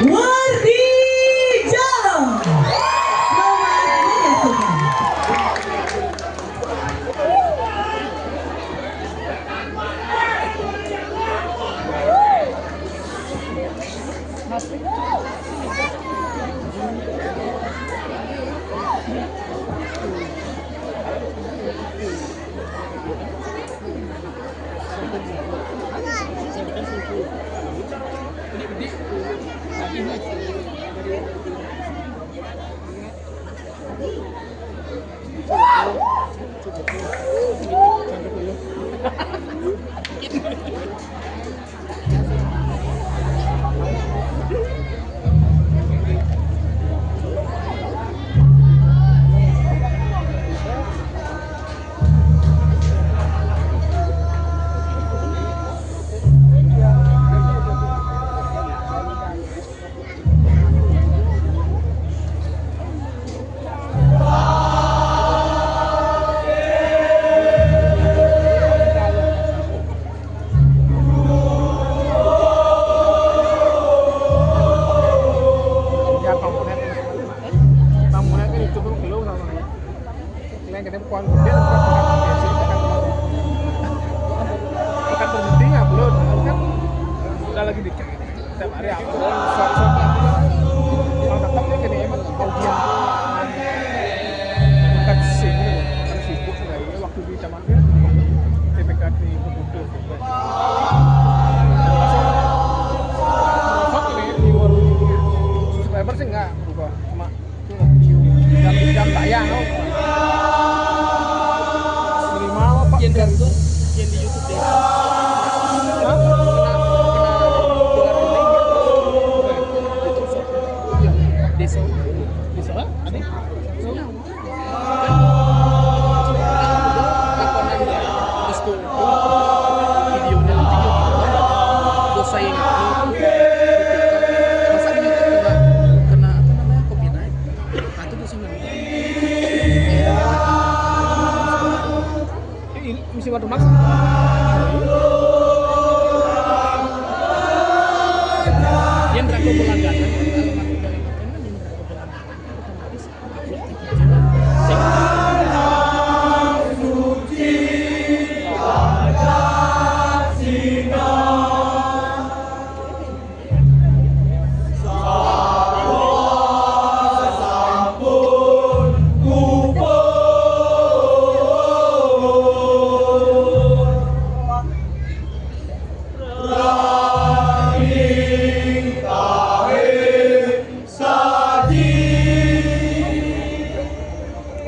Wardijah. Selamat menyaksikan. Udah lagi dicek ini setiap hari aku short emang tetap ya gini emang audiens bukan sih kan sibuk sebenarnya waktu di zaman TPKD kebutuhan merosot ini viewer subscriber sih nggak berubah cuma jam tayang minimal apa yang itu yang di YouTube deh. Desa apa? Ada? Lakonan dia terus tuh videonya dosa yang masa di YouTube kena apa namanya copyright itu dosa ini misi watermark yang berlaku pelanggaran